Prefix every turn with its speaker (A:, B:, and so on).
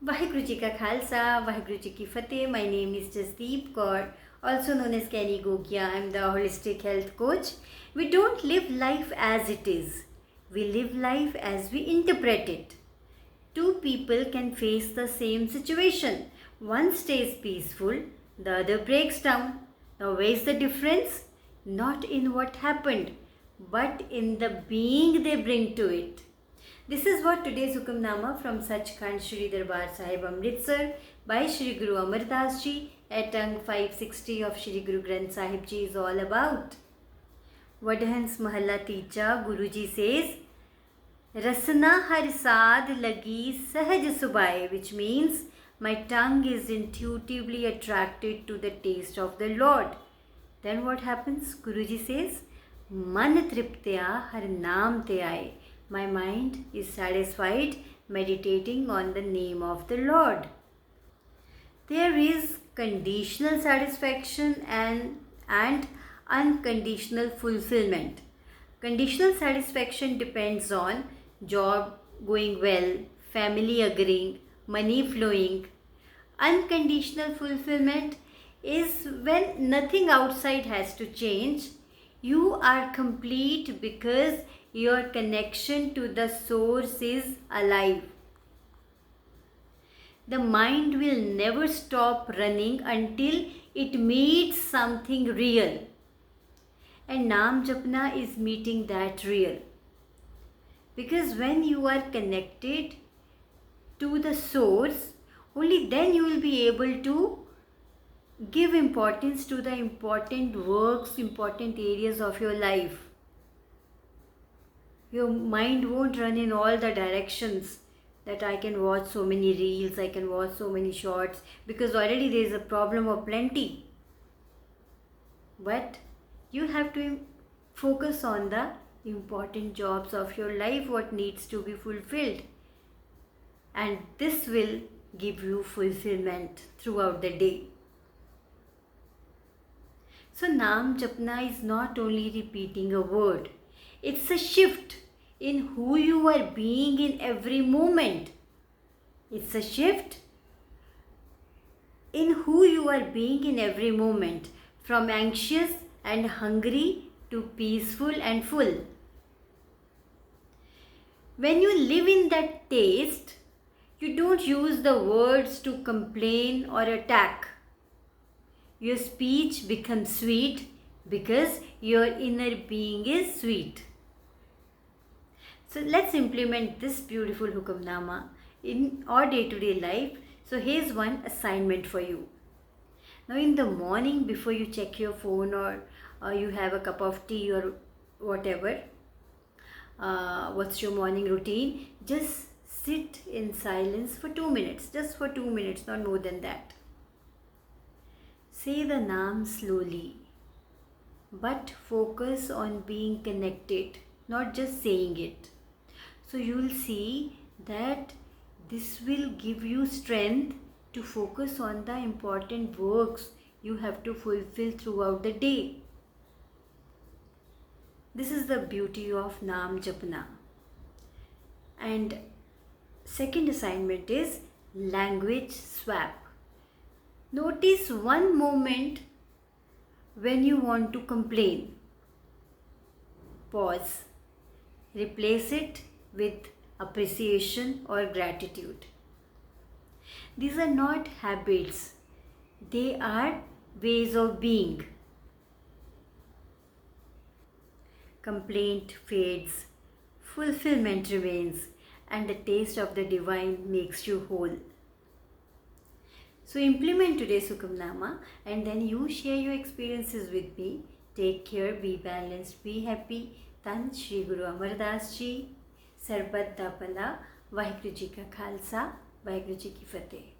A: Vaheguru Ji Ka Khalsa, Vaheguru Ji Ki Fateh. My name is Jasdeep Kaur, also known as Kenny Gogia. I am the holistic health coach. We don't live life as it is. We live life as we interpret it. Two people can face the same situation. One stays peaceful, the other breaks down. Now, where is the difference? Not in what happened, but in the being they bring to it. This is what today's Hukamnama from Sachkhand Shri Darbar Sahib Amritsar by Shri Guru Amar Das Ji at Ang 560 of Shri Guru Granth Sahib Ji is all about. Vadhans Mahalla Teeja, Guruji says, Rasna har saad lagi sahaj subai, which means my tongue is intuitively attracted to the taste of the Lord. Then what happens? Guruji says, Man triptya har naam te aaye. My mind is satisfied meditating on the name of the Lord. There is conditional satisfaction and unconditional fulfillment. Conditional satisfaction depends on job going well, family agreeing, money flowing. Unconditional fulfillment is when nothing outside has to change. You are complete because your connection to the source is alive. The mind will never stop running until it meets something real. And Naam Japna is meeting that real. Because when you are connected to the source, only then you will be able to give importance to the important works, important areas of your life. Your mind won't run in all the directions that I can watch so many reels, I can watch so many shorts, because already there is a problem of plenty. But you have to focus on the important jobs of your life, what needs to be fulfilled. And this will give you fulfillment throughout the day. So Naam Japna is not only repeating a word. It's a shift in who you are being in every moment. It's a shift in who you are being in every moment, from anxious and hungry to peaceful and full. When you live in that taste, you don't use the words to complain or attack. Your speech becomes sweet because your inner being is sweet. So let's implement this beautiful Hukamnama in our day-to-day life. So here's one assignment for you. Now in the morning, before you check your phone or you have a cup of tea or whatever, what's your morning routine? Just sit in silence for 2 minutes, just for 2 minutes, not more than that. Say the Naam slowly, but focus on being connected, not just saying it. So you will see that this will give you strength to focus on the important works you have to fulfill throughout the day. This is the beauty of Naam Japna. And second assignment is language swap. Notice one moment when you want to complain. Pause. Replace it with appreciation or gratitude. These are not habits, they are ways of being. Complaint fades, fulfillment remains, and the taste of the divine makes you whole. So implement today's Hukamnama and then you share your experiences with me. Take care, be balanced, be happy. Tan Shri Guru Amar Das Ji, Sarbat Da Pala, Vaheguru Ji Ka Khalsa, Vaheguru Ji Ki Fateh.